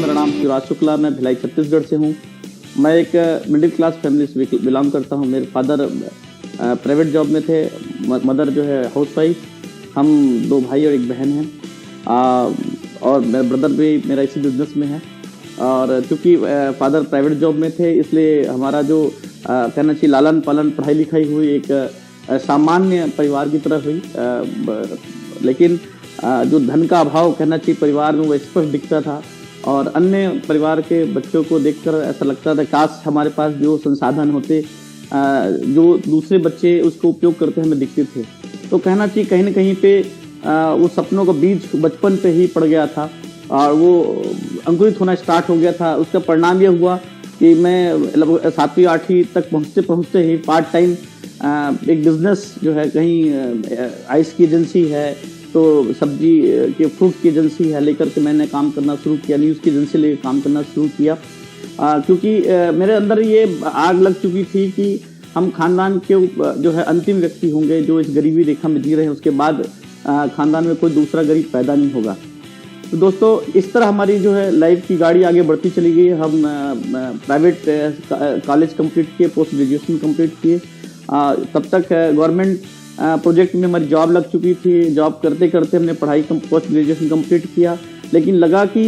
मेरा नाम शिवराज शुक्ला, मैं भिलाई छत्तीसगढ़ से हूँ। मैं एक मिडिल क्लास फैमिली से बिलोंग करता हूँ। मेरे फादर प्राइवेट जॉब में थे, मदर जो है हाउसवाइफ। हम 2 भाई और 1 बहन हैं और मेरा ब्रदर भी मेरा इसी बिजनेस में है। और क्योंकि फादर प्राइवेट जॉब में थे, इसलिए हमारा जो कहना चाहिए लालन पालन पढ़ाई लिखाई हुई एक सामान्य परिवार की तरह हुई। लेकिन जो धन का अभाव कहना चाहिए परिवार में, वो स्पष्ट दिखता था। और अन्य परिवार के बच्चों को देखकर ऐसा लगता था काश हमारे पास जो संसाधन होते जो दूसरे बच्चे उसको उपयोग करते हमें दिखते थे। तो कहना चाहिए कहीं न कहीं पे वो सपनों का बीज बचपन पे ही पड़ गया था और वो अंकुरित होना स्टार्ट हो गया था। उसका परिणाम ये हुआ कि मैं लगभग 7वीं 8वीं तक पहुँचते ही पार्ट टाइम एक बिजनेस जो है, कहीं आइस की एजेंसी है तो सब्जी के फ्रूट की एजेंसी है, लेकर के मैंने काम करना शुरू किया। न्यूज़ की एजेंसी लेकर काम करना शुरू किया क्योंकि मेरे अंदर ये आग लग चुकी थी कि हम खानदान के जो है अंतिम व्यक्ति होंगे जो इस गरीबी रेखा में जी रहे हैं। उसके बाद खानदान में कोई दूसरा गरीब पैदा नहीं होगा। तो दोस्तों, इस तरह हमारी जो है लाइफ की गाड़ी आगे बढ़ती चली गई। हम प्राइवेट कॉलेज कंप्लीट किए, पोस्ट ग्रेजुएशन कंप्लीट किए। तब तक गवर्नमेंट प्रोजेक्ट में हमारी जॉब लग चुकी थी। जॉब करते करते हमने पढ़ाई पोस्ट ग्रेजुएशन कंप्लीट किया, लेकिन लगा कि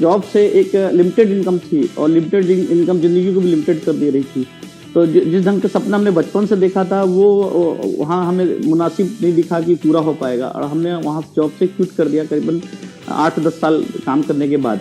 जॉब से एक लिमिटेड इनकम थी और लिमिटेड इनकम ज़िंदगी को भी लिमिटेड कर दे रही थी। तो जिस ढंग का सपना हमने बचपन से देखा था वो वहाँ हमें मुनासिब नहीं दिखा कि पूरा हो पाएगा, और हमने वहाँ जॉब से क्विट कर दिया। करीबन 8-10 साल काम करने के बाद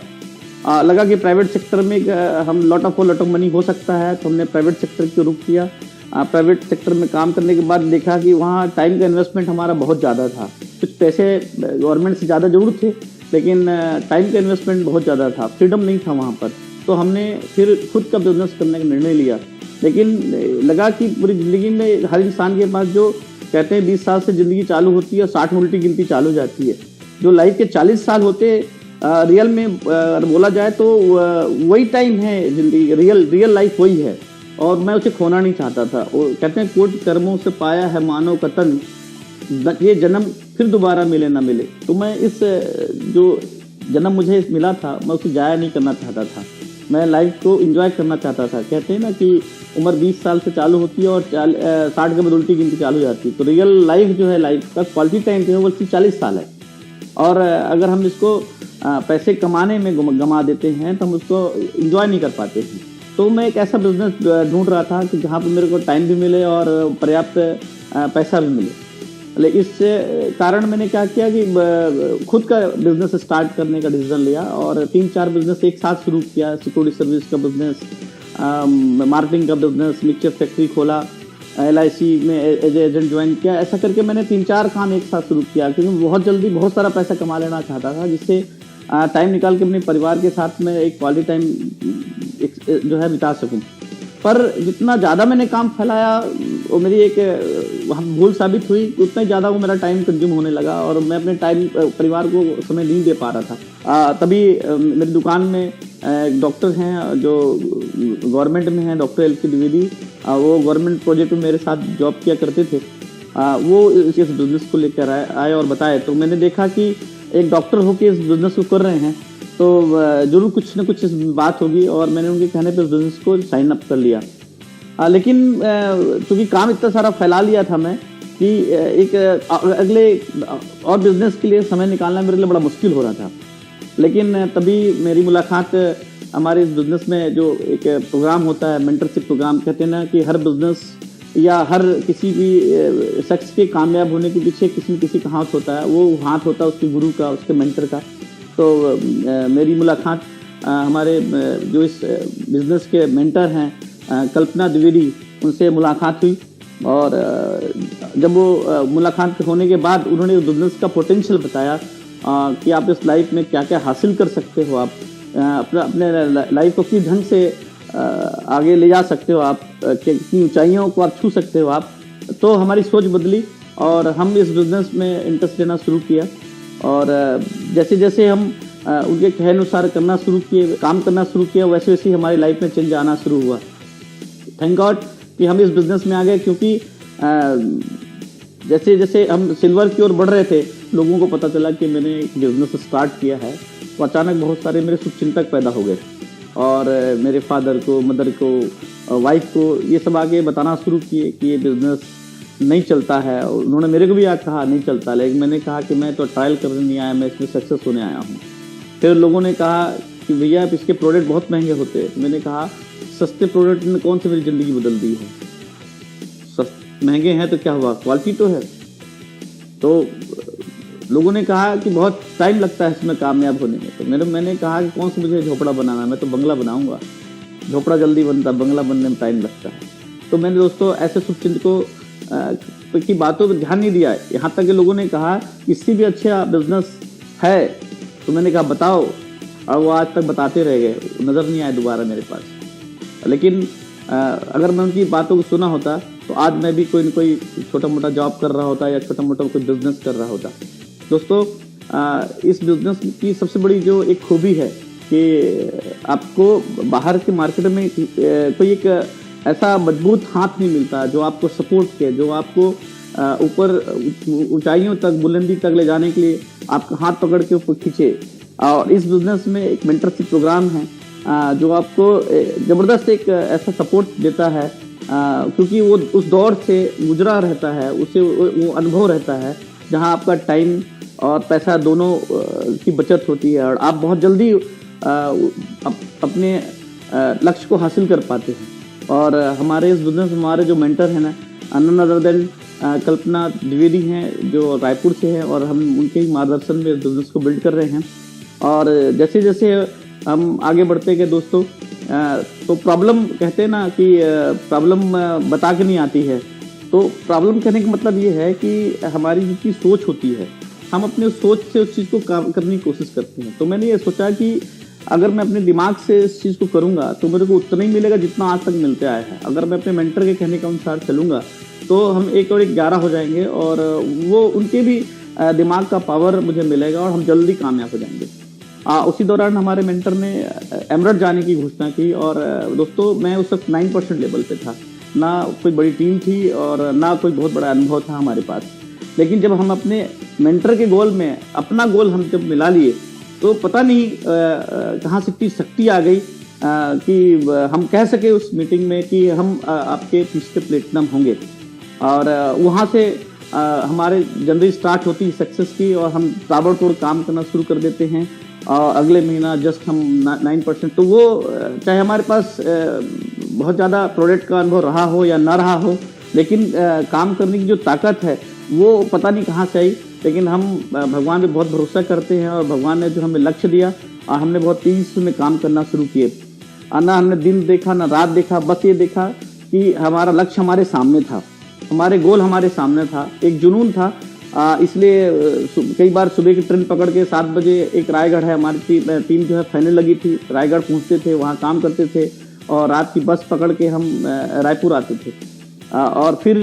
लगा कि प्राइवेट सेक्टर में हम लॉट ऑफ मनी हो सकता है, तो हमने प्राइवेट सेक्टर को रुख किया। प्राइवेट सेक्टर में काम करने के बाद देखा कि वहाँ टाइम का इन्वेस्टमेंट हमारा बहुत ज़्यादा था। कुछ पैसे गवर्नमेंट से ज़्यादा जरूर थे, लेकिन टाइम का इन्वेस्टमेंट बहुत ज़्यादा था, फ्रीडम नहीं था वहाँ पर। तो हमने फिर खुद का बिजनेस करने का निर्णय लिया। लेकिन लगा कि पूरी ज़िंदगी में हर इंसान के पास जो कहते हैं 20 साल से ज़िंदगी चालू होती है और 60 में उल्टी गिनती चालू हो जाती है। जो लाइफ के 40 साल होते रियल में बोला जाए तो वही टाइम है ज़िंदगी, रियल लाइफ वही है, और मैं उसे खोना नहीं चाहता था। और कहते हैं कोटि कर्मों से पाया है मानव का तन, ये जन्म फिर दोबारा मिले ना मिले। तो मैं इस जो जन्म मुझे मिला था मैं उसे जाया नहीं करना चाहता था। मैं लाइफ को एंजॉय करना चाहता था। कहते हैं ना कि उम्र 20 साल से चालू होती है और 60 के बाद उल्टी गिनती चालू हो जाती है। तो रियल लाइफ जो है, लाइफ का क्वालिटी टाइम जो है वो 40 साल है। और अगर हम इसको पैसे कमाने में गंवा देते हैं तो हम उसको एंजॉय नहीं कर पाते हैं। तो मैं एक ऐसा बिजनेस ढूंढ रहा था कि जहाँ पर मेरे को टाइम भी मिले और पर्याप्त पैसा भी मिले। लेकिन इस कारण मैंने क्या किया कि खुद का बिजनेस स्टार्ट करने का डिसीजन लिया और 3-4 बिजनेस एक साथ शुरू किया। सिक्योरिटी सर्विस का बिजनेस, मार्केटिंग का बिजनेस, मिक्सचर फैक्ट्री खोला, LIC में एज एजेंट ज्वाइन किया। ऐसा करके मैंने 3-4 काम एक साथ शुरू किया क्योंकि बहुत जल्दी बहुत सारा पैसा कमा लेना चाहता था, जिससे टाइम निकाल के अपने परिवार के साथ में एक क्वालिटी टाइम जो है बिता सकूं। पर जितना ज़्यादा मैंने काम फैलाया वो मेरी एक भूल साबित हुई, उतना ही ज़्यादा वो मेरा टाइम कंज्यूम होने लगा और मैं अपने टाइम परिवार को समय नहीं दे पा रहा था। तभी मेरी दुकान में एक डॉक्टर हैं जो गवर्नमेंट में हैं, डॉक्टर LK द्विवेदी। वो गवर्नमेंट प्रोजेक्ट में मेरे साथ जॉब किया करते थे। वो इस बिज़नेस को लेकर आए और बताए। तो मैंने देखा कि एक डॉक्टर होकर इस बिज़नेस को कर रहे हैं तो जरूर कुछ न कुछ इस बात होगी, और मैंने उनके कहने पे बिजनेस को साइन अप कर लिया। लेकिन चूँकि काम इतना सारा फैला लिया था मैं कि एक अगले और बिजनेस के लिए समय निकालना मेरे लिए बड़ा मुश्किल हो रहा था। लेकिन तभी मेरी मुलाकात हमारे इस बिज़नेस में जो एक प्रोग्राम होता है, मेंटरशिप प्रोग्राम, कहते हैं ना कि हर बिज़नेस या हर किसी भी शख्स के कामयाब होने के पीछे किसी न किसी का हाथ होता है। वो हाथ होता है उसके गुरु का, उसके मेंटर का। तो मेरी मुलाकात हमारे जो इस बिज़नेस के मेंटर हैं कल्पना द्विवेदी, उनसे मुलाकात हुई। और जब वो मुलाकात होने के बाद उन्होंने बिज़नेस का पोटेंशियल बताया कि आप इस लाइफ में क्या क्या हासिल कर सकते हो, आप अपने लाइफ को किस ढंग से आगे ले जा सकते हो, आप कितनी ऊंचाइयों को आप छू सकते हो आप। तो हमारी सोच बदली और हम इस बिज़नेस में इंटरेस्ट लेना शुरू किया। और जैसे जैसे हम उनके कहे अनुसार करना शुरू किए, काम करना शुरू किया, वैसे वैसे हमारी लाइफ में चेंज आना शुरू हुआ। थैंक गॉड कि हम इस बिज़नेस में आ गए, क्योंकि जैसे जैसे हम सिल्वर की ओर बढ़ रहे थे, लोगों को पता चला कि मैंने एक बिज़नेस स्टार्ट किया है तो अचानक बहुत सारे मेरे शुभचिंतक पैदा हो गए और मेरे फादर को, मदर को, वाइफ को ये सब आगे बताना शुरू किए कि ये बिज़नेस नहीं चलता है। उन्होंने मेरे को भी कहा नहीं चलता, लेकिन मैंने कहा कि मैं तो ट्रायल करने नहीं आया, मैं इसमें सक्सेस होने आया हूँ। फिर लोगों ने कहा कि भैया इसके प्रोडक्ट बहुत महंगे होते हैं। तो मैंने कहा सस्ते प्रोडक्ट ने कौन सी मेरी ज़िंदगी बदल दी है, महंगे हैं तो क्या हुआ, क्वालिटी तो है। तो लोगों ने कहा कि बहुत टाइम लगता है इसमें कामयाब होने में। तो मैंने कहा कि कौन सा मुझे झोपड़ा बनाना, मैं तो बंगला बनाऊंगा, झोपड़ा जल्दी बनता, बंगला बनने में टाइम लगता है। तो मैंने दोस्तों ऐसे शुभचिंतकों की बातों पर ध्यान नहीं दिया। यहाँ तक कि लोगों ने कहा इससे भी अच्छा बिजनेस है, तो मैंने कहा बताओ, और वो आज तक बताते रह गए, नज़र नहीं आए दोबारा मेरे पास। लेकिन अगर मैं उनकी बातों को सुना होता तो आज मैं भी कोई न कोई छोटा मोटा जॉब कर रहा होता या छोटा मोटा कोई बिजनेस कर रहा होता। दोस्तों इस बिजनेस की सबसे बड़ी जो एक खूबी है कि आपको बाहर के मार्केट में कोई एक ऐसा मजबूत हाथ नहीं मिलता जो आपको सपोर्ट करे, जो आपको ऊपर ऊंचाइयों तक, बुलंदी तक ले जाने के लिए आपका हाथ पकड़ के ऊपर खींचे। और इस बिजनेस में एक मेंटरशिप प्रोग्राम है जो आपको ज़बरदस्त एक ऐसा सपोर्ट देता है, क्योंकि वो उस दौर से गुजरा रहता है, उसे वो अनुभव रहता है जहां आपका टाइम और पैसा दोनों की बचत होती है और आप बहुत जल्दी अपने लक्ष्य को हासिल कर पाते हैं। और हमारे इस बिजनेस में हमारे जो मेंटर हैं ना, नन अदर देन कल्पना द्विवेदी हैं जो रायपुर से है, और हम उनके ही मार्गदर्शन में इस बिजनेस को बिल्ड कर रहे हैं। और जैसे जैसे हम आगे बढ़ते गए दोस्तों, तो प्रॉब्लम कहते हैं ना कि प्रॉब्लम बता के नहीं आती है। तो प्रॉब्लम कहने का मतलब ये है कि हमारी जितनी सोच होती है, हम अपने सोच से उस चीज़ को काम करने की कोशिश करते हैं। तो मैंने ये सोचा कि अगर मैं अपने दिमाग से इस चीज़ को करूँगा तो मेरे को उतना ही मिलेगा जितना आज तक मिलते आया है। अगर मैं अपने मेंटर के कहने के अनुसार चलूँगा तो हम 1 और 1 11 हो जाएंगे, और वो उनके भी दिमाग का पावर मुझे मिलेगा और हम जल्दी कामयाब हो जाएंगे। उसी दौरान हमारे मेंटर ने एमरल्ड जाने की घोषणा की, और दोस्तों मैं उस वक्त 9% लेवल पे था, ना कोई बड़ी टीम थी और ना कोई बहुत बड़ा अनुभव था हमारे पास। लेकिन जब हम अपने मेंटर के गोल में अपना गोल हम जब मिला लिए तो पता नहीं कहाँ से इतनी शक्ति आ गई कि हम कह सके उस मीटिंग में कि हम आपके पीछे प्लेटिनम होंगे। और वहाँ से हमारे जर्नी स्टार्ट होती है सक्सेस की, और हम ताबड़तोड़ काम करना शुरू कर देते हैं। और अगले महीना जस्ट हम 9%, तो वो चाहे हमारे पास बहुत ज़्यादा प्रोडक्ट का अनुभव रहा हो या ना रहा हो, लेकिन काम करने की जो ताकत है वो पता नहीं कहाँ से आई। लेकिन हम भगवान पे बहुत भरोसा करते हैं, और भगवान ने जो हमें लक्ष्य दिया और हमने बहुत तेज़ी में काम करना शुरू किए। ना हमने दिन देखा ना रात देखा, बस ये देखा कि हमारा लक्ष्य हमारे सामने था, हमारे गोल हमारे सामने था, एक जुनून था। इसलिए कई बार सुबह की ट्रेन पकड़ के 7 बजे, एक रायगढ़ है हमारी टीम जो है फाइनल लगी थी, रायगढ़ पहुंचते थे, वहां काम करते थे, और रात की बस पकड़ के हम रायपुर आते थे। और फिर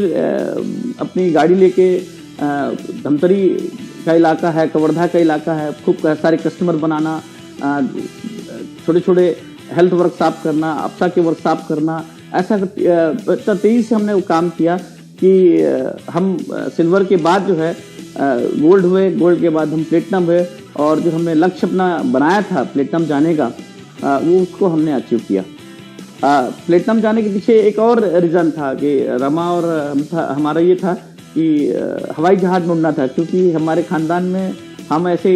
अपनी गाड़ी लेके धमतरी का इलाका है, कवर्धा का इलाका है, खूब सारे कस्टमर बनाना, छोटे छोटे हेल्थ वर्कशॉप करना, अप्सा के वर्कशॉप करना, ऐसा तेजी से हमने वो काम किया कि हम सिल्वर के बाद जो है गोल्ड हुए, गोल्ड के बाद हम प्लेटिनम हुए, और जो हमने लक्ष्य अपना बनाया था प्लेटिनम जाने का, वो उसको हमने अचीव किया। प्लेटिनम जाने के पीछे एक और रीज़न था कि रमा और हमारा ये था कि हवाई जहाज़ में उड़ना था, क्योंकि हमारे ख़ानदान में हम ऐसे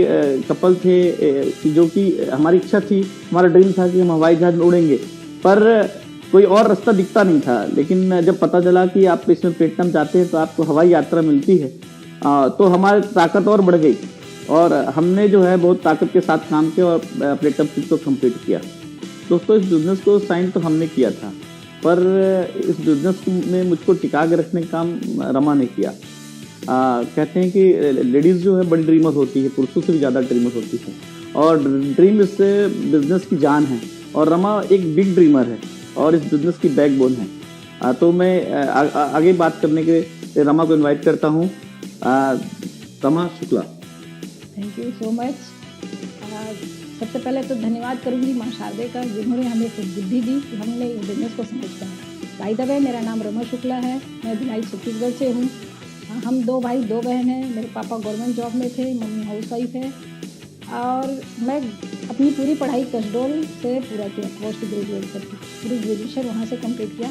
कपल थे जो कि हमारी इच्छा थी, हमारा ड्रीम था कि हम हवाई जहाज़ में उड़ेंगे, पर कोई और रास्ता दिखता नहीं था। लेकिन जब पता चला कि आप इसमें प्लेटिनम जाते हैं तो आपको हवाई यात्रा मिलती है, तो हमारी ताकत और बढ़ गई, और हमने जो है बहुत ताकत के साथ काम किया और प्लेटिनम चीज़ को कंप्लीट किया। दोस्तों इस बिज़नेस को साइन तो हमने किया था, पर इस बिज़नेस में मुझको टिका के रखने का काम रमा ने किया। कहते हैं कि लेडीज़ जो है बड़ी ड्रीमर होती है, पुरुषों से भी ज़्यादा ड्रीमर होती है, और ड्रीम इससे बिज़नेस की जान है, और रमा एक बिग ड्रीमर है और इस बिज़नेस की बैकबोन है। तो मैं आगे बात करने के लिए रमा को इनवाइट करता हूँ। Rama Shukla. Thank you so much. सबसे पहले तो धन्यवाद करूँगी माँ शारदे का, जिन्होंने हमें कुछ बुद्धि दी कि हमने इस बिज़नेस को समझ पाए। बाय द वे मेरा नाम रमा शुक्ला है, मैं भिलाई छत्तीसगढ़ से हूँ। हम 2 भाई 2 बहन हैं। मेरे पापा गवर्नमेंट जॉब में थे, मम्मी हाउस वाइफ है। और मैं अपनी पूरी पढ़ाई कसडोल से पूरा किया, पोस्ट ग्रेजुएट तक पूरी ग्रेजुएशन वहाँ से कंप्लीट किया।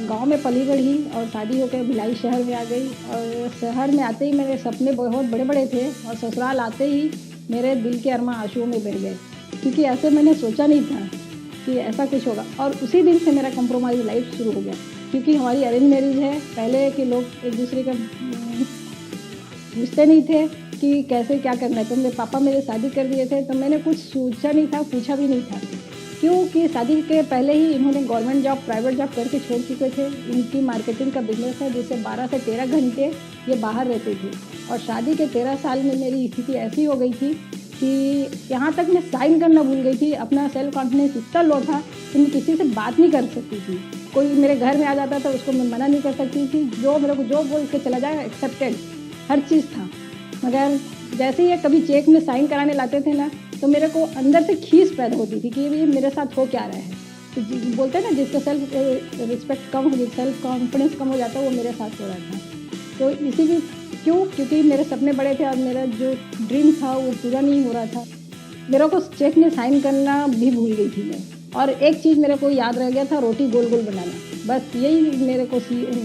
गांव में पली बढ़ी और शादी होकर भिलाई शहर में आ गई। और शहर में आते ही मेरे सपने बहुत बड़े बड़े थे और ससुराल आते ही मेरे दिल के अरमां आंसुओं में बह गए, क्योंकि ऐसे मैंने सोचा नहीं था कि ऐसा कुछ होगा। और उसी दिन से मेरा कंप्रोमाइज़ लाइफ शुरू हो गया, क्योंकि हमारी अरेंज मैरिज है। पहले के लोग एक दूसरे का पूछते नहीं थे कि कैसे क्या करना है। तो मेरे पापा मेरे शादी कर दिए थे, तो मैंने कुछ सोचा नहीं था, पूछा भी नहीं था, क्योंकि शादी के पहले ही इन्होंने गवर्नमेंट जॉब, प्राइवेट जॉब करके छोड़ चुके थे। इनकी मार्केटिंग का बिजनेस है, जिससे 12 से 13 घंटे ये बाहर रहते थे। और शादी के 13 साल में मेरी स्थिति ऐसी हो गई थी कि यहाँ तक मैं साइन करना भूल गई थी। अपना सेल्फ कॉन्फिडेंस इतना लो था कि मैं किसी से बात नहीं कर सकती थी। कोई मेरे घर में आ जाता था, उसको मैं मना नहीं कर सकती थी। जो मेरे को जो बोल के चला जाए, एक्सेप्टेड हर चीज़ था। मगर जैसे ही ये कभी चेक में साइन कराने लाते थे ना, तो मेरे को अंदर से खीस पैदा होती थी कि ये मेरे साथ हो क्या रहा है। तो बोलते हैं ना, जिसका सेल्फ रिस्पेक्ट कम हो, सेल्फ कॉन्फिडेंस कम हो जाता है, वो मेरे साथ हो रहा था। तो इसी भी क्योंकि मेरे सपने बड़े थे और मेरा जो ड्रीम था वो पूरा नहीं हो रहा था। मेरे को चेक में साइन करना भी भूल गई थी मैं। और एक चीज़ मेरे को याद रह गया था, रोटी गोल गोल बनाना। बस यही मेरे को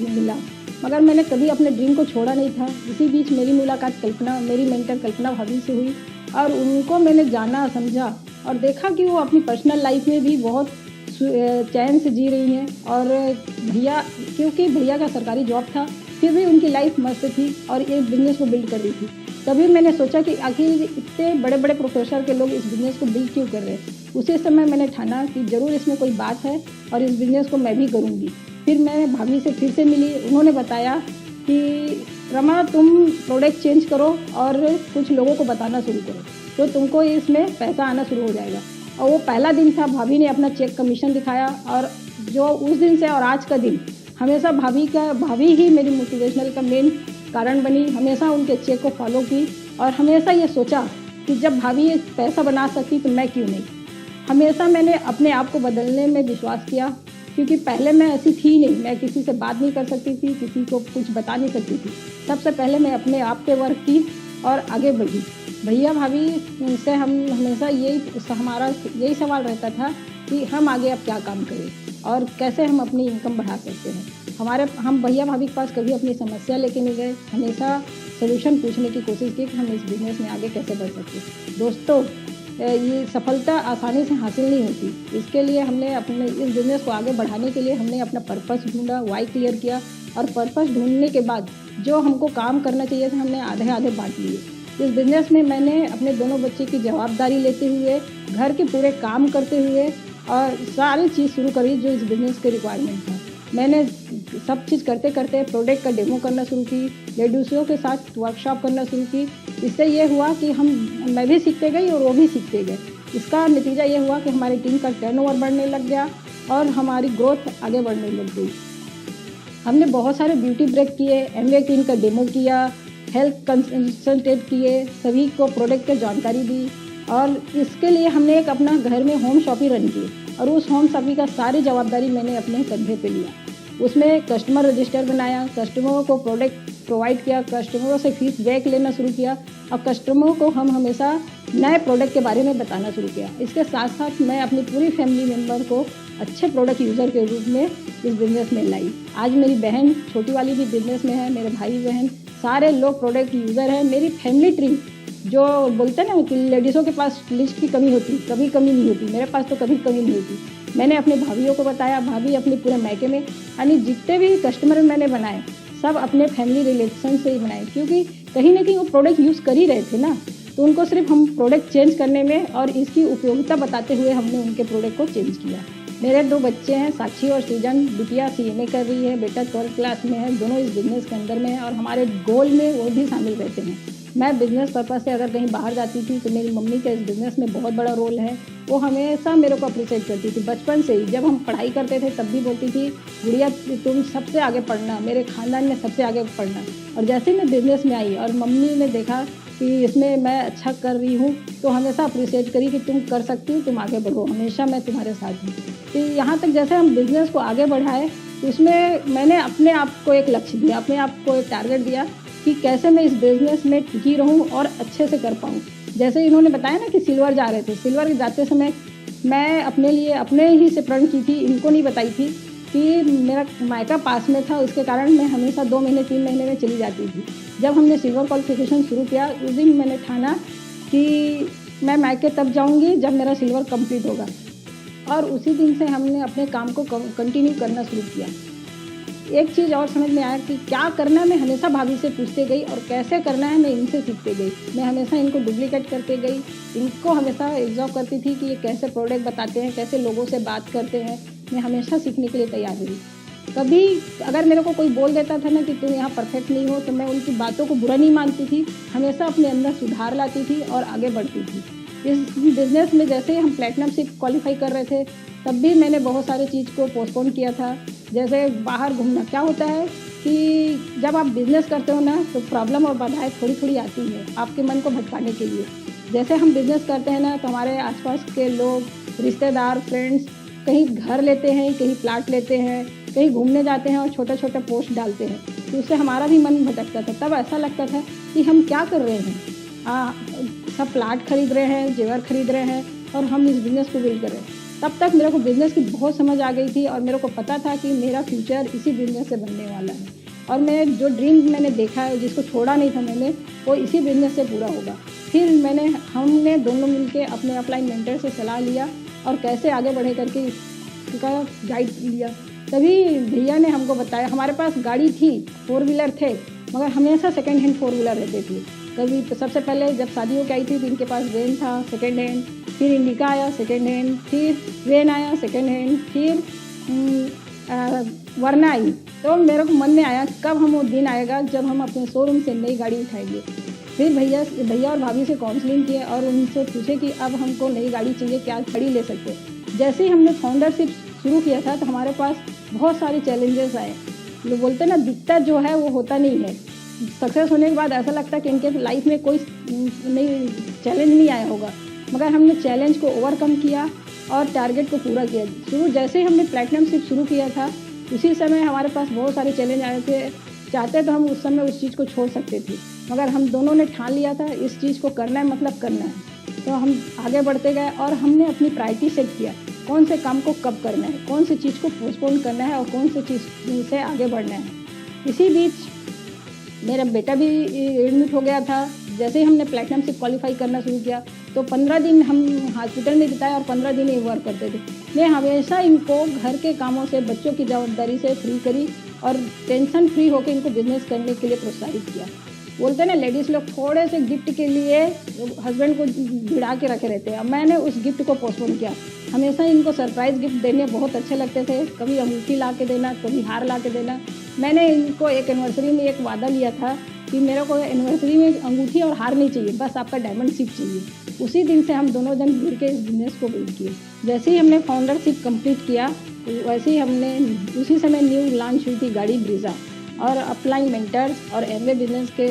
मिला, मगर मैंने कभी अपने ड्रीम को छोड़ा नहीं था। इसी बीच मेरी मुलाकात मेरी मेंटर कल्पना भाभी से हुई और उनको मैंने जाना, समझा और देखा कि वो अपनी पर्सनल लाइफ में भी बहुत चैन से जी रही हैं। और क्योंकि भैया का सरकारी जॉब था, फिर भी उनकी लाइफ मस्त थी और एक बिजनेस को बिल्ड कर रही थी। तभी मैंने सोचा कि आखिर इतने बड़े बड़े प्रोफेसर के लोग इस बिज़नेस को बिल्ड क्यों कर रहे हैं। उसी समय मैंने ठाना कि ज़रूर इसमें कोई बात है और इस बिज़नेस को मैं भी करूँगी। फिर मैं भाभी से फिर से मिली। उन्होंने बताया कि रमा, तुम प्रोडक्ट चेंज करो और कुछ लोगों को बताना शुरू करो, तो तुमको इसमें पैसा आना शुरू हो जाएगा। और वो पहला दिन था, भाभी ने अपना चेक कमीशन दिखाया। और जो उस दिन से और आज का दिन, हमेशा भाभी ही मेरी मोटिवेशनल का मेन कारण बनी। हमेशा उनके चेक को फॉलो की और हमेशा ये सोचा कि जब भाभी ये पैसा बना सकती तो मैं क्यों नहीं। हमेशा मैंने अपने आप को बदलने में विश्वास किया, क्योंकि पहले मैं ऐसी थी नहीं। मैं किसी से बात नहीं कर सकती थी, किसी को कुछ बता नहीं सकती थी। सबसे पहले मैं अपने आप पे वर्क की और आगे बढ़ी। भैया भाभी से हम हमेशा हमारा यही सवाल रहता था कि हम आगे अब क्या काम करें और कैसे हम अपनी इनकम बढ़ा सकते हैं। हम भैया भाभी के पास कभी अपनी समस्या लेके नहीं गए, हमेशा सोल्यूशन पूछने की कोशिश की कि हम इस बिज़नेस में आगे कैसे बढ़ सकते हैं। दोस्तों, ये सफलता आसानी से हासिल नहीं होती। इसके लिए हमने अपने इस बिज़नेस को आगे बढ़ाने के लिए हमने अपना पर्पस ढूंढा, वाई क्लियर किया और पर्पस ढूंढने के बाद जो हमको काम करना चाहिए था, हमने आधे आधे बांट लिए। इस बिज़नेस में मैंने अपने दोनों बच्चे की जवाबदारी लेते हुए, घर के पूरे काम करते हुए और सारी चीज़ शुरू करी जो इस बिज़नेस के रिक्वायरमेंट था। मैंने सब चीज़ करते करते प्रोडक्ट का डेमो करना शुरू की, लेडीज़ों के साथ वर्कशॉप करना शुरू की। इससे ये हुआ कि मैं भी सीखते गई और वो भी सीखते गए। इसका नतीजा ये हुआ कि हमारी टीम का टर्नओवर बढ़ने लग गया और हमारी ग्रोथ आगे बढ़ने लग गई। हमने बहुत सारे ब्यूटी ब्रेक किए, MBA क्लीन का डेमो किया, हेल्थ कंसल्टेंट किए, सभी को प्रोडक्ट की जानकारी दी। और इसके लिए हमने एक अपना घर में होम शॉप ही रन की और उस होम शॉप का सारी जवाबदारी मैंने अपने कंधे पे लिया। उसमें कस्टमर रजिस्टर बनाया, कस्टमरों को प्रोडक्ट प्रोवाइड किया, कस्टमरों से फीडबैक लेना शुरू किया और कस्टमरों को हम हमेशा नए प्रोडक्ट के बारे में बताना शुरू किया। इसके साथ साथ मैं अपनी पूरी फैमिली मेम्बर को अच्छे प्रोडक्ट यूज़र के रूप में इस बिज़नेस में लाई। आज मेरी बहन छोटी वाली भी बिज़नेस में है, मेरे भाई बहन सारे लोग प्रोडक्ट यूज़र हैं। मेरी फैमिली ट्री, जो बोलते हैं ना कि लेडीज़ों के पास लिस्ट की कमी होती, कभी कमी नहीं होती, मेरे पास तो कभी कमी नहीं होती। मैंने अपने भाभीयों को बताया, भाभी अपने पूरे मायके में, यानी जितने भी कस्टमर मैंने बनाए सब अपने फैमिली रिलेशन से ही बनाए, क्योंकि कहीं ना कहीं वो प्रोडक्ट यूज़ कर ही रहे थे ना। तो उनको सिर्फ हम प्रोडक्ट चेंज करने में और इसकी उपयोगिता बताते हुए हमने उनके प्रोडक्ट को चेंज किया। मेरे 2 बच्चे हैं, साक्षी और सृजन। बिटिया CMA कर रही है, बेटा 12th क्लास में है। दोनों इस बिज़नेस के अंदर में है और हमारे गोल में वो भी शामिल रहते हैं। मैं बिज़नेस पर्पज़ से अगर कहीं बाहर जाती थी तो मेरी मम्मी का इस बिज़नेस में बहुत बड़ा रोल है। वो हमेशा मेरे को अप्रिशिएट करती थी। बचपन से ही जब हम पढ़ाई करते थे तब भी बोलती थी, गुड़िया तुम सबसे आगे पढ़ना, मेरे ख़ानदान में सबसे आगे पढ़ना। और जैसे ही मैं बिज़नेस में आई और मम्मी ने देखा कि इसमें मैं अच्छा कर रही हूँ, तो हमेशा अप्रिशिएट करी कि तुम कर सकती हो, तुम आगे बढ़ो, हमेशा मैं तुम्हारे साथ हूँ। तो यहाँ तक जैसे हम बिज़नेस को आगे बढ़ाए, तो उसमें मैंने अपने आप को एक लक्ष्य दिया, अपने आप को एक टारगेट दिया कि कैसे मैं इस बिज़नेस में टिकी रहूं और अच्छे से कर पाऊं। जैसे इन्होंने बताया ना कि सिल्वर जा रहे थे, सिल्वर जाते समय मैं अपने लिए अपने ही से प्रण की थी, इनको नहीं बताई थी कि मेरा मायका पास में था, उसके कारण मैं हमेशा 2 महीने 3 महीने में चली जाती थी। जब हमने सिल्वर क्वालिफिकेशन शुरू किया उस दिन मैंने ठाना कि मैं मायके तब जाऊंगी जब मेरा सिल्वर कंप्लीट होगा, और उसी दिन से हमने अपने काम को कंटिन्यू करना शुरू किया। एक चीज़ और समझ में आया कि क्या करना है, मैं हमेशा भाभी से पूछते गई, और कैसे करना है मैं इनसे सीखते गई। मैं हमेशा इनको डुप्लीकेट करते गई, इनको हमेशा एब्जॉर्व करती थी कि ये कैसे प्रोडक्ट बताते हैं, कैसे लोगों से बात करते हैं। मैं हमेशा सीखने के लिए तैयार रही। कभी अगर मेरे को कोई बोल देता था ना कि तुम यहाँ परफेक्ट नहीं हो, तो मैं उनकी बातों को बुरा नहीं मानती थी, हमेशा अपने अंदर सुधार लाती थी और आगे बढ़ती थी। इस बिज़नेस में जैसे हम प्लेटिनमशिप क्वालिफाई कर रहे थे तब भी मैंने बहुत सारी चीज़ को पोस्टपोन किया था। जैसे बाहर घूमना, क्या होता है कि जब आप बिज़नेस करते हो ना तो प्रॉब्लम और बाधाएं थोड़ी थोड़ी आती हैं आपके मन को भटकाने के लिए। जैसे हम बिज़नेस करते हैं ना तो हमारे आसपास के लोग, रिश्तेदार, फ्रेंड्स कहीं घर लेते हैं, कहीं प्लाट लेते हैं, कहीं घूमने जाते हैं और छोटे छोटे पोस्ट डालते हैं, तो उससे हमारा भी मन भटकता था। तब ऐसा लगता था कि हम क्या कर रहे हैं, सब प्लाट खरीद रहे हैं, जेवर खरीद रहे हैं और हम इस बिज़नेस को बिल्ड कर रहे हैं। तब तक मेरे को बिज़नेस की बहुत समझ आ गई थी और मेरे को पता था कि मेरा फ्यूचर इसी बिज़नेस से बनने वाला है, और मैं जो ड्रीम मैंने देखा है, जिसको छोड़ा नहीं था मैंने, वो इसी बिज़नेस से पूरा होगा। फिर हमने दोनों मिलके अपने अपलाइन मेंटर से सलाह लिया और कैसे आगे बढ़े करके इसका गाइड लिया। तभी भैया ने हमको बताया, हमारे पास गाड़ी थी, 4 व्हीलर थे, मगर हमेशा सेकेंड हैंड 4 व्हीलर रहते थे। कभी सबसे पहले जब शादियों की आई थी तो इनके पास वेन था सेकेंड हैंड, फिर इंडिका आया सेकेंड हैंड, फिर वेन आया सेकेंड हैंड, फिर वरना आई। तो मेरे को मन में आया कब हम वो दिन आएगा जब हम अपने शोरूम से नई गाड़ी उठाएंगे। फिर भैया और भाभी से काउंसलिंग किए और उनसे पूछे कि अब हमको नई गाड़ी चाहिए, क्या गाड़ी ले सकते। जैसे ही हमने फाउंडरशिप शुरू किया था तो हमारे पास बहुत सारे चैलेंजेस आए। लोग बोलते ना, दिक्कत जो है वो होता नहीं है, सक्सेस होने के बाद ऐसा लगता है कि इनके लाइफ में कोई नई चैलेंज नहीं आया होगा, मगर हमने चैलेंज को ओवरकम किया और टारगेट को पूरा किया। जैसे ही हमने प्लैटिनमशिप शुरू किया था उसी समय हमारे पास बहुत सारे चैलेंज आए थे। चाहते तो हम उस समय उस चीज़ को छोड़ सकते थे, मगर हम दोनों ने ठान लिया था इस चीज़ को करना है, मतलब करना है। तो हम आगे बढ़ते गए और हमने अपनी प्रायोरिटी सेट किया, कौन से काम को कब करना है, कौन सी चीज़ को पोस्टपोन करना है और कौन सी चीज़ से आगे बढ़ना है। इसी बीच मेरा बेटा भी एडमिट हो गया था। जैसे ही हमने प्लैटिनमशिप क्वालिफाई करना शुरू किया तो 15 दिन हम हॉस्पिटल में बिताए और 15 दिन ही वर्क करते थे। मैं हमेशा इनको घर के कामों से, बच्चों की जवाबदारी से फ्री करी और टेंशन फ्री होकर इनको बिजनेस करने के लिए प्रोत्साहित किया। बोलते ना, लेडीज़ लोग थोड़े से गिफ्ट के लिए हस्बैंड को भिड़ा के रखे रहते हैं। अब मैंने उस गिफ्ट को पोस्टपोन किया। हमेशा इनको सरप्राइज़ गिफ्ट देने बहुत अच्छे लगते थे, कभी अंगूठी ला के देना, कभी हार ला के देना। मैंने इनको एक एनिवर्सरी में एक वादा लिया था कि मेरे को एनिवर्सरी में अंगूठी और हार नहीं चाहिए, बस आपका डायमंड शिप चाहिए। उसी दिन से हम दोनों जन जुड़ के इस बिज़नेस को बिल्ड किए। जैसे ही हमने फाउंडरशिप कंप्लीट किया वैसे ही हमने उसी समय न्यू लॉन्च हुई थी गाड़ी ब्रीजा, और अपलाइन मेंटर्स और एमवे बिजनेस के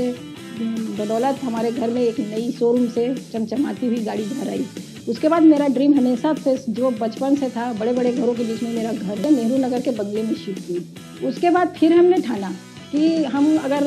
बदौलत हमारे घर में एक नई शोरूम से चमचमाती हुई गाड़ी घर आई। उसके बाद मेरा ड्रीम हमेशा से जो बचपन से था, बड़े बड़े घरों के बीच में मेरा घर है, नेहरू नगर के बंगले में शिफ्ट हुई। उसके बाद फिर हमने ठाना कि हम अगर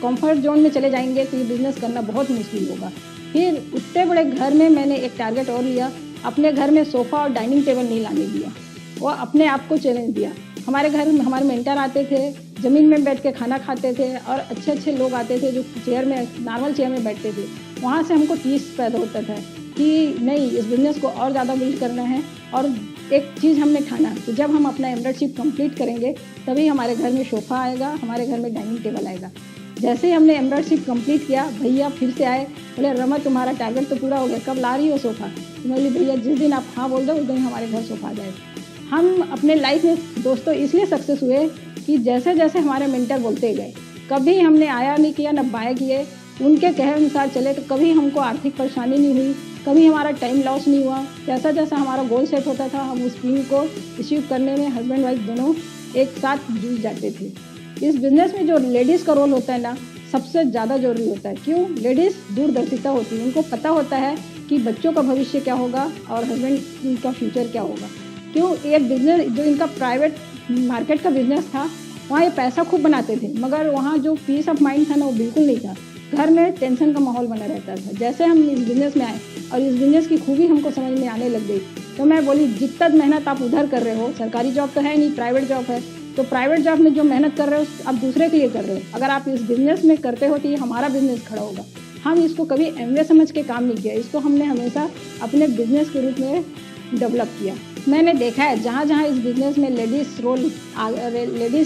कंफर्ट जोन में चले जाएंगे तो ये बिज़नेस करना बहुत मुश्किल होगा। फिर उतने बड़े घर में मैंने एक टारगेट और लिया, अपने घर में सोफ़ा और डाइनिंग टेबल नहीं लाने दिया, वो अपने आप को चैलेंज दिया। हमारे घर में हमारे मेंटर आते थे, ज़मीन में बैठ के खाना खाते थे और अच्छे अच्छे लोग आते थे जो चेयर में, नॉर्मल चेयर में बैठते थे। वहाँ से हमको टीस पैदा होता था कि नहीं, इस बिज़नेस को और ज़्यादा बिल्ड करना है। और एक चीज़ हमने ठाना कि जब हम अपना एम्बेडशिप कंप्लीट करेंगे तभी हमारे घर में सोफ़ा आएगा, हमारे घर में डाइनिंग टेबल आएगा। जैसे ही हमने एम्बेडशिप कंप्लीट किया, भैया फिर से आए, बोले रमा तुम्हारा टारगेट तो पूरा हो गया, कब ला रही हो सोफ़ा। तो मैं बोली भैया जिस दिन आप हाँ बोल दो उस दिन हमारे घर सोफ़ा आ जाए। हम अपने लाइफ में दोस्तों इसलिए सक्सेस हुए कि जैसे जैसे हमारे मेंटर बोलते गए, कभी हमने आया नहीं किया न बाय किए, उनके कहे अनुसार चले तो कभी हमको आर्थिक परेशानी नहीं हुई, कभी हमारा टाइम लॉस नहीं हुआ। जैसा जैसा हमारा गोल सेट होता था हम उस ड्रीम को अचीव करने में हस्बैंड वाइफ दोनों एक साथ जुड़ जाते थे। इस बिज़नेस में जो लेडीज़ का रोल होता है ना, सबसे ज़्यादा ज़रूरी होता है। क्यों? लेडीज़ दूरदर्शिता होती है, उनको पता होता है कि बच्चों का भविष्य क्या होगा और हस्बैंड का फ्यूचर क्या होगा। क्यों? ये बिज़नेस जो इनका प्राइवेट मार्केट का बिज़नेस था, वहाँ ये पैसा खूब बनाते थे, मगर वहाँ जो पीस ऑफ माइंड था ना वो बिल्कुल नहीं था। घर में टेंशन का माहौल बना रहता था। जैसे हम इस बिज़नेस में आए और इस बिज़नेस की खूबी हमको समझ में आने लग गई, तो मैं बोली जितना मेहनत आप उधर कर रहे हो, सरकारी जॉब तो है नहीं, प्राइवेट जॉब है, तो प्राइवेट जॉब में जो मेहनत कर रहे हो आप दूसरे के लिए कर रहे हो, अगर आप इस बिज़नेस में करते हो तो ये हमारा बिज़नेस खड़ा होगा। हम इसको कभी एमवे समझ के काम नहीं किया, इसको हमने हमेशा अपने बिज़नेस के रूप में डेवलप किया। मैंने देखा है जहाँ जहाँ इस बिज़नेस में लेडीज़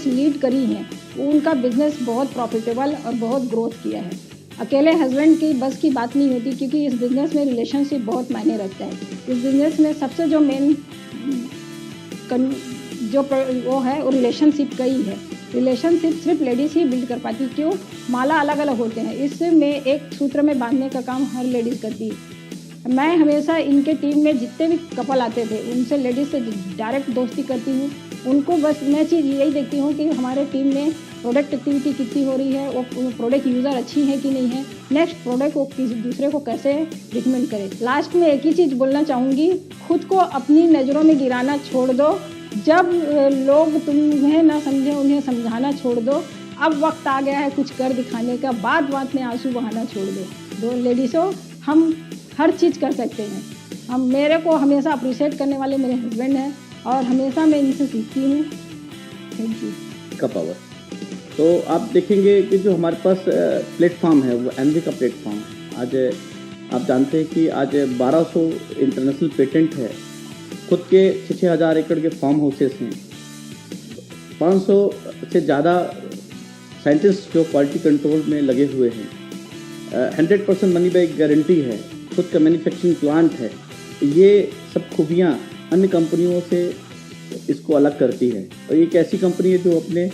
लीड करी हैं, उनका बिज़नेस बहुत प्रॉफिटेबल और बहुत ग्रोथ किया है। अकेले हस्बैंड की बस की बात नहीं होती, क्योंकि इस बिज़नेस में रिलेशनशिप बहुत मायने रखता है। इस बिज़नेस में सबसे जो मेन वो है वो रिलेशनशिप का ही है। रिलेशनशिप सिर्फ लेडीज़ ही बिल्ड कर पाती। क्यों? माला अलग अलग होते हैं, इसमें एक सूत्र में बांधने का काम हर लेडीज़ करती है। मैं हमेशा इनके टीम में जितने भी कपल आते थे उनसे लेडीज़ से डायरेक्ट दोस्ती करती हूँ। उनको बस मैं चीज़ यही देखती हूँ कि हमारे टीम में प्रोडक्ट एक्टिविटी कितनी हो रही है, वो प्रोडक्ट यूज़र अच्छी है कि नहीं है, नेक्स्ट प्रोडक्ट वो किसी दूसरे को कैसे रिकमेंड करे। लास्ट में एक ही चीज़ बोलना चाहूँगी, खुद को अपनी नज़रों में गिराना छोड़ दो। जब लोग तुम्हें ना समझे उन्हें समझाना छोड़ दो। अब वक्त आ गया है कुछ कर दिखाने का, बात में आंसू बहाना छोड़ दो लेडीज़ों, हम हर चीज़ कर सकते हैं। मेरे को हमेशा अप्रिशिएट करने वाले मेरे हस्बैंड हैं और हमेशा मैं इनसे सीखती हूँ। Thank you. का पावर। तो आप देखेंगे कि जो हमारे पास प्लेटफॉर्म है वो एमवे का प्लेटफॉर्म है। आज आप जानते हैं कि आज 1200 इंटरनेशनल पेटेंट है, खुद के 6,000 एकड़ के फार्म हाउसेस हैं, 500 से ज़्यादा साइंटिस्ट जो क्वालिटी कंट्रोल में लगे हुए हैं, 100% मनी बैक गारंटी है, खुद का मैन्युफैक्चरिंग प्लांट है। ये सब खूबियाँ अन्य कंपनियों से इसको अलग करती है। और एक ऐसी कंपनी है जो अपने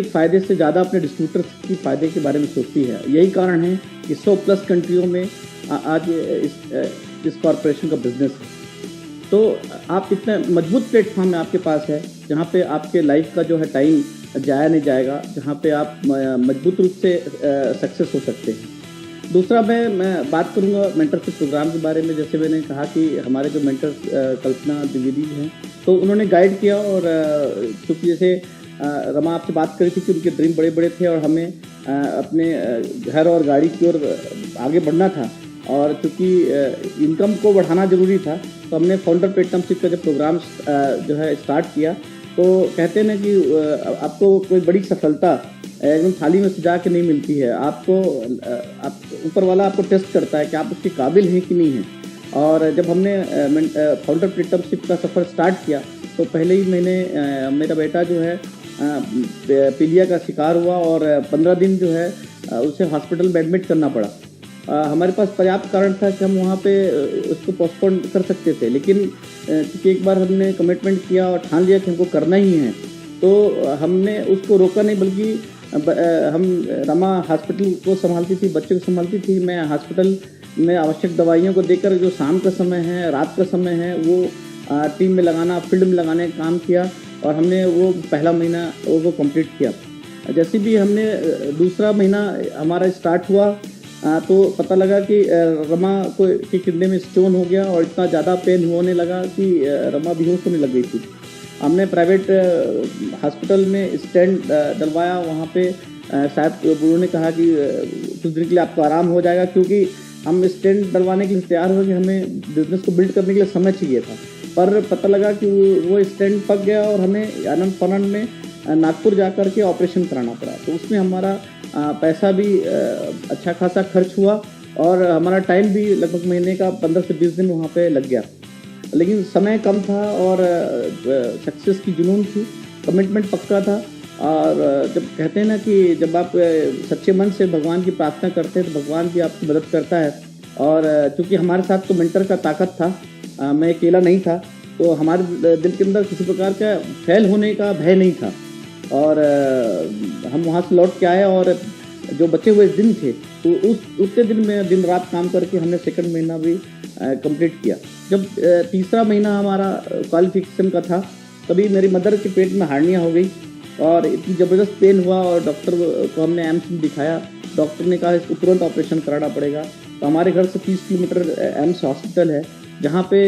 फ़ायदे से ज़्यादा अपने डिस्ट्रीब्यूटर्स की फ़ायदे के बारे में सोचती है। यही कारण है कि 100+ कंट्रियों में आज इस कॉरपोरेशन का बिजनेस है। तो आप इतना मजबूत प्लेटफॉर्म में आपके पास है जहाँ पे आपके लाइफ का जो है टाइम जाया नहीं जाएगा, जहाँ पे आप मजबूत रूप से सक्सेस हो सकते हैं। दूसरा मैं बात करूँगा मेंटरशिप प्रोग्राम के बारे में। जैसे मैंने कहा कि हमारे जो मेंटर कल्पना द्विवेदी हैं, तो उन्होंने गाइड किया। और क्योंकि जैसे रमा आपसे बात करी थी कि उनके ड्रीम बड़े बड़े थे और हमें अपने घर और गाड़ी की ओर आगे बढ़ना था, और चूँकि इनकम को बढ़ाना ज़रूरी था, तो हमने फाउंडर पार्टनरशिप का जो प्रोग्राम जो है स्टार्ट किया। तो कहते हैं ना कि आपको कोई बड़ी सफलता एकदम थाली में सजा के नहीं मिलती है, आपको ऊपर वाला आपको टेस्ट करता है कि आप उसके काबिल हैं कि नहीं हैं। और जब हमने फाउंडर पार्टनरशिप का सफ़र स्टार्ट किया, तो पहले ही महीने मेरा बेटा जो है पीलिया का शिकार हुआ और 15 दिन जो है उसे हॉस्पिटल में एडमिट करना पड़ा। हमारे पास पर्याप्त कारण था कि हम वहाँ पे उसको पोस्टपोन कर सकते थे, लेकिन क्योंकि एक बार हमने कमिटमेंट किया और ठान लिया कि हमको करना ही है, तो हमने उसको रोका नहीं, बल्कि हम रमा हॉस्पिटल को संभालती थी, बच्चों को संभालती थी, मैं हॉस्पिटल में आवश्यक दवाइयों को देकर जो शाम का समय है, रात का समय है, वो टीम में लगाना, फील्ड में लगाने का काम किया। और हमने वो पहला महीना वो कंप्लीट किया। जैसे भी हमने दूसरा महीना हमारा स्टार्ट हुआ, तो पता लगा कि रमा को के किडनी में स्टोन हो गया और इतना ज़्यादा पेन होने लगा कि रमा बेहोश होने लग गई थी। हमने प्राइवेट हॉस्पिटल में स्टेंट डलवाया। वहाँ पे शायद गुरु ने कहा कि कुछ दिन के लिए आपको आराम हो जाएगा, क्योंकि हम स्टेंट डलवाने के लिए तैयार हो गए, हमें बिजनेस को बिल्ड करने के लिए समय चाहिए था। पर पता लगा कि वो स्टेंट पक गया और हमें आनंद फानंद में नागपुर जा कर के ऑपरेशन कराना पड़ा। तो उसमें हमारा पैसा भी अच्छा खासा खर्च हुआ और हमारा टाइम भी लगभग महीने का 15 से 20 दिन वहाँ पे लग गया। लेकिन समय कम था और सक्सेस की जुनून थी, कमिटमेंट पक्का था। और जब कहते हैं ना कि जब आप सच्चे मन से भगवान की प्रार्थना करते हैं तो भगवान भी आपकी मदद करता है। और चूँकि हमारे साथ तो मेंटर का ताकत था, मैं अकेला नहीं था, तो हमारे दिल के अंदर किसी प्रकार का फेल होने का भय नहीं था। और हम वहाँ से लौट के आए और जो बचे हुए दिन थे तो उतने दिन में दिन रात काम करके हमने सेकंड महीना भी कंप्लीट किया। जब तीसरा महीना हमारा क्वालिफिकेशन का था, तभी मेरी मदर के पेट में हार्निया हो गई और इतनी ज़बरदस्त पेन हुआ और डॉक्टर को हमने एम्स में दिखाया। डॉक्टर ने कहा इसको तुरंत ऑपरेशन कराना पड़ेगा। तो हमारे घर से 30 किलोमीटर एम्स हॉस्पिटल है, जहाँ पे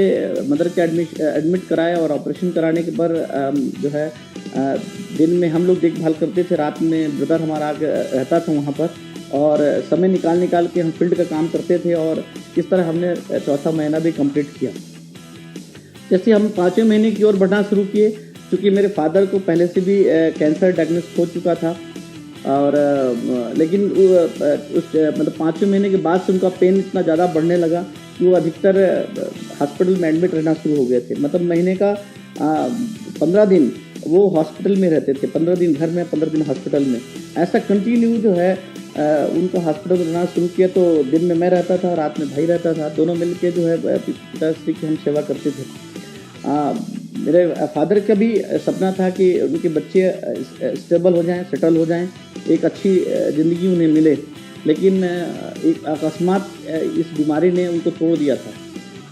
मदर के एडमिट कराया और ऑपरेशन कराने के बाद जो है दिन में हम लोग देखभाल करते थे, रात में ब्रदर हमारा आगे रहता था वहाँ पर। और समय निकाल के हम फील्ड का काम करते थे और इस तरह हमने चौथा महीना भी कंप्लीट किया। जैसे हम 5वें महीने की ओर बढ़ना शुरू किए, क्योंकि मेरे फादर को पहले से भी कैंसर डायग्नोस हो चुका था और लेकिन उस मतलब 5वें महीने के बाद से उनका पेन इतना ज़्यादा बढ़ने लगा कि वो अधिकतर हॉस्पिटल में एडमिट रहना शुरू हो गए थे। मतलब महीने का 15 दिन वो हॉस्पिटल में रहते थे, 15 दिन घर में, 15 दिन हॉस्पिटल में। ऐसा कंटिन्यू जो है उनका हॉस्पिटल में रहना शुरू किया। तो दिन में मैं रहता था, रात में भाई रहता था, दोनों मिल के जो है पिताश्री की हम सेवा करते थे। मेरे फादर का भी सपना था कि उनके बच्चे स्टेबल हो जाएं, सेटल हो जाएं, एक अच्छी ज़िंदगी उन्हें मिले, लेकिन एक अकस्मात इस बीमारी ने उनको तोड़ दिया था।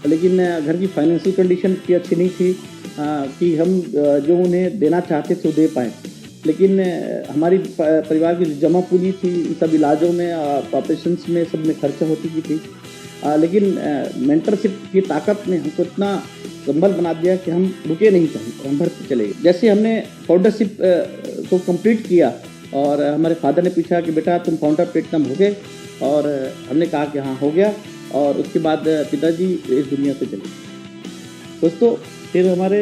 लेकिन घर की फाइनेंशियल कंडीशन इतनी अच्छी नहीं थी कि हम जो उन्हें देना चाहते थे वो दे पाएँ। लेकिन हमारी परिवार की जमा पूंजी थी, सब इलाजों में, ऑपरेशंस में, सब में खर्चा हो चुकी थी। लेकिन मेंटरशिप की ताकत ने हमको इतना संबल बना दिया कि हम रुके नहीं कहीं, हम बढ़ते चले गए। जैसे हमने फाउंडरशिप को कंप्लीट किया और हमारे फादर ने पूछा कि बेटा तुम फाउंडर प्लेटिनम हो गए, और हमने कहा कि हाँ हो गया। और उसके बाद पिताजी इस दुनिया से चले। दोस्तों फिर हमारे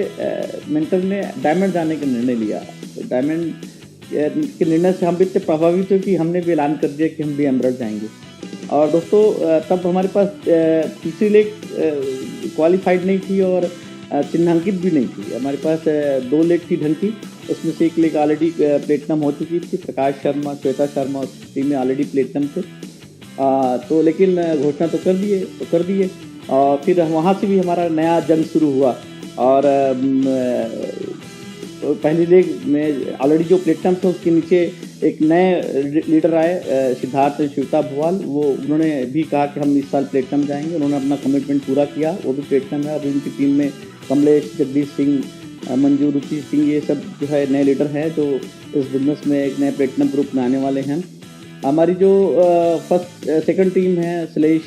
मेंटर ने डायमंड जाने का निर्णय लिया। तो डायमंड के निर्णय से हम भी इतने प्रभावित हुए कि हमने भी ऐलान कर दिया कि हम भी एमरल्ड जाएंगे। और दोस्तों तब हमारे पास तीसरी लेग क्वालिफाइड नहीं थी और चिन्हांकित भी नहीं थी। हमारे पास 2 लेग थी ढंग की, उसमें से एक लेग ऑलरेडी प्लेटिनम हो चुकी थी। प्रकाश शर्मा, श्वेता शर्मा उस टीम में ऑलरेडी प्लेटिनम थे। तो लेकिन घोषणा तो कर दिए और फिर वहाँ से भी हमारा नया जंग शुरू हुआ। और पहली लेग में ऑलरेडी जो प्लेटिनम था उसके नीचे एक नए लीडर आए, सिद्धार्थ शिवता भोवाल। उन्होंने भी कहा कि हम इस साल प्लेटिनम जाएंगे। उन्होंने अपना कमिटमेंट पूरा किया, वो भी प्लेटिनम है। अभी उनकी टीम में कमलेश, जगदीश सिंह, मंजू, रुचि सिंह, ये सब जो है नए लीडर हैं जो इस बिजनेस में एक नए प्लेटिनम ग्रुप में आने वाले हैं। हमारी जो सेकंड टीम है, श्लेष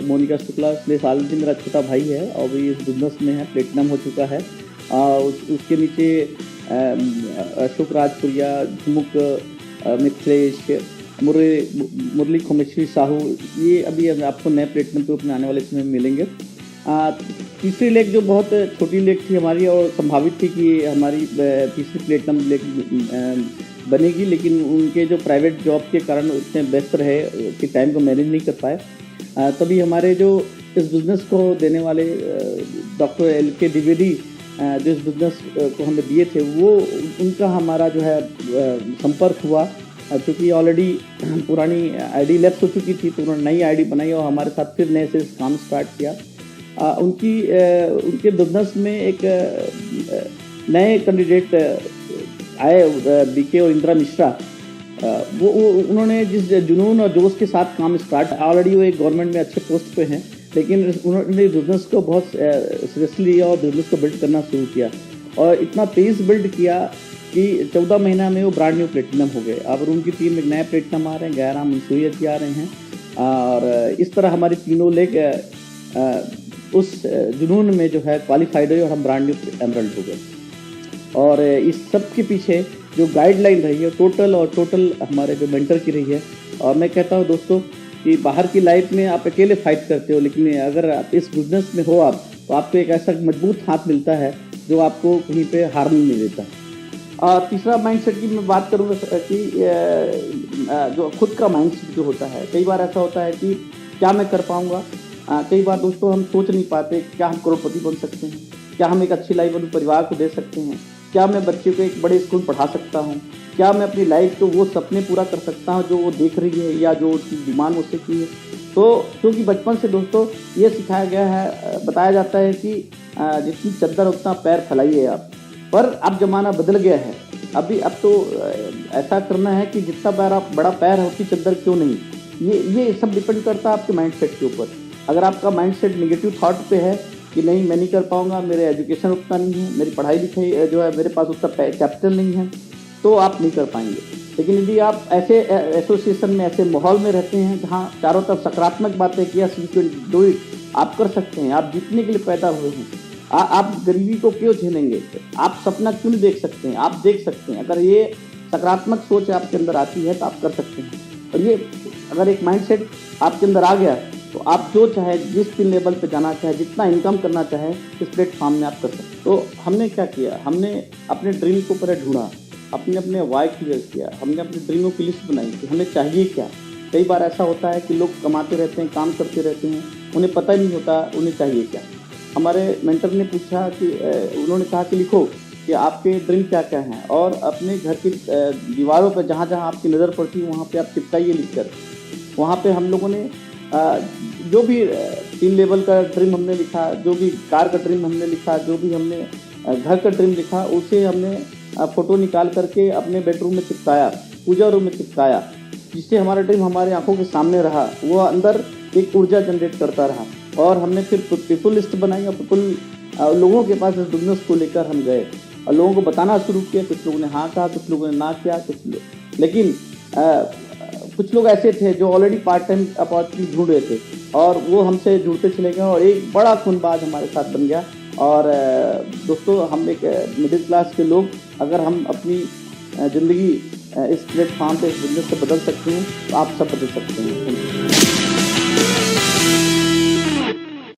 मोनिका शुक्ला, श्लेष ऑलरेडी मेरा छोटा भाई है और भी इस बिजनेस में है, प्लेटिनम हो चुका है। उसके नीचे अशोक राजपुरिया, झुमुक, मिथिलेश, मुरली खोमेश्वरी साहू, ये अभी आपको नए प्लेटिनम ग्रुप में आने वाले समय में मिलेंगे। तीसरी लेग जो बहुत छोटी लेग थी हमारी और संभावित थी कि हमारी तीसरी प्लेटिनम लेग बनेगी, लेकिन उनके जो प्राइवेट जॉब के कारण उतने व्यस्त रहे कि टाइम को मैनेज नहीं कर पाए। तभी हमारे जो इस बिज़नेस को देने वाले डॉक्टर LK द्विवेदी जो इस बिज़नेस को हमें दिए थे, वो उनका हमारा जो है संपर्क हुआ। क्योंकि ऑलरेडी पुरानी ID लैप्स हो चुकी थी, तो उन्होंने नई ID बनाई और हमारे साथ फिर नए से काम स्टार्ट किया। उनके बिजनेस में एक नए कैंडिडेट आए, BK और इंदिरा मिश्रा। वो उन्होंने जिस जुनून और जोश के साथ काम स्टार्ट, ऑलरेडी वो एक गवर्नमेंट में अच्छे पोस्ट पे हैं, लेकिन उन्होंने बिजनेस को बहुत सीरियसली लिया और बिजनेस को बिल्ड करना शुरू किया और इतना तेज बिल्ड किया कि 14 महीना में वो ब्रांड न्यू प्लेटिनम हो गए। अब उनकी टीम में नए प्लेटिनम आ रहे हैं, गैराम मंसूरिया जी आ रहे हैं। और इस तरह हमारी तीनों लेग उस जुनून में जो है क्वालिफाइड हुई और हम ब्रांड न्यू एमरल्ड हो गए। और इस सब के पीछे जो गाइडलाइन रही है टोटल हमारे जो मेंटर की रही है। और मैं कहता हूँ दोस्तों कि बाहर की लाइफ में आप अकेले फाइट करते हो, लेकिन अगर आप इस बिजनेस में हो आप, तो आपको एक ऐसा मजबूत हाथ मिलता है जो आपको कहीं पे हार नहीं देता। और तीसरा माइंडसेट की मैं बात करूँगा कि जो खुद का माइंडसेट जो होता है, कई बार ऐसा होता है कि क्या मैं कर पाऊँगा। कई बार दोस्तों हम सोच नहीं पाते क्या हम करोड़पति बन सकते हैं, क्या हम एक अच्छी लाइफ अपने परिवार को दे सकते हैं, क्या मैं बच्चे को एक बड़े स्कूल पढ़ा सकता हूँ, क्या मैं अपनी लाइफ को वो सपने पूरा कर सकता हूँ जो वो देख रही है या जो उसकी डिमांड मुझसे की है। तो क्योंकि बचपन से दोस्तों ये सिखाया गया है, बताया जाता है कि जितनी चद्दर उतना पैर फैलाइए आप। पर अब ज़माना बदल गया है। अब तो ऐसा करना है कि जितना बड़ा पैर है उतनी चद्दर क्यों नहीं। ये सब डिपेंड करता है आपके माइंडसेट के ऊपर। अगर आपका माइंडसेट नेगेटिव थॉट पे है कि नहीं मैं नहीं कर पाऊंगा, मेरे एजुकेशन उतना नहीं है, मेरी पढ़ाई लिखाई जो है मेरे पास उतना कैपिटल नहीं है, तो आप नहीं कर पाएंगे। लेकिन यदि आप ऐसे एसोसिएशन में, ऐसे माहौल में रहते हैं जहाँ चारों तरफ सकारात्मक बातें कि yes you can do it, आप कर सकते हैं, आप जीतने के लिए पैदा हुए हैं, आप गरीबी को क्यों झेलेंगे, आप सपना क्यों नहीं देख सकते हैं, आप देख सकते हैं। अगर ये सकारात्मक सोच आपके अंदर आती है तो आप कर सकते हैं। और ये अगर एक माइंडसेट आपके अंदर आ गया तो आप जो चाहे जिस भी लेवल पे जाना चाहे, जितना इनकम करना चाहे, इस प्लेटफॉर्म में आप कर सकते। तो हमने क्या किया, हमने अपने ड्रीम को पहले ढूंढा, अपने वाई क्लियर किया, हमने अपने ड्रीमों की लिस्ट बनाई कि हमें चाहिए क्या। कई बार ऐसा होता है कि लोग कमाते रहते हैं, काम करते रहते हैं, उन्हें पता ही नहीं होता उन्हें चाहिए क्या। हमारे मेंटर ने पूछा कि उन्होंने कहा कि लिखो कि आपके ड्रीम क्या क्या हैं, और अपने घर की दीवारों पर जहाँ जहाँ आपकी नज़र पड़ती है वहाँ पे आप चिपकाइए लिखकर। वहाँ पे हम लोगों ने जो भी 3 लेवल का ड्रीम हमने लिखा, जो भी कार का ड्रीम हमने लिखा, जो भी हमने घर का ड्रीम लिखा, उसे हमने फ़ोटो निकाल करके अपने बेडरूम में चिपकाया, पूजा रूम में चिपकाया, जिससे हमारा ड्रीम हमारी आंखों के सामने रहा, वो अंदर एक ऊर्जा जनरेट करता रहा। और हमने फिर पीपल लिस्ट बनाई और पीपल लोगों के पास इस बिजनेस को लेकर हम गए और लोगों को बताना शुरू किया। कुछ लोगों ने हाँ कहा, कुछ लोगों ने ना किया, लेकिन कुछ लोग ऐसे थे जो ऑलरेडी पार्ट टाइम अपॉर्चुनिटी ढूंढ रहे थे और वो हमसे जुड़ते चले गए और एक बड़ा खूनबाज हमारे साथ बन गया। और दोस्तों, हम एक मिडिल क्लास के लोग अगर हम अपनी ज़िंदगी इस प्लेटफॉर्म पे इस बिजनेस से बदल सकते हैं तो आप सब बदल सकते हैं।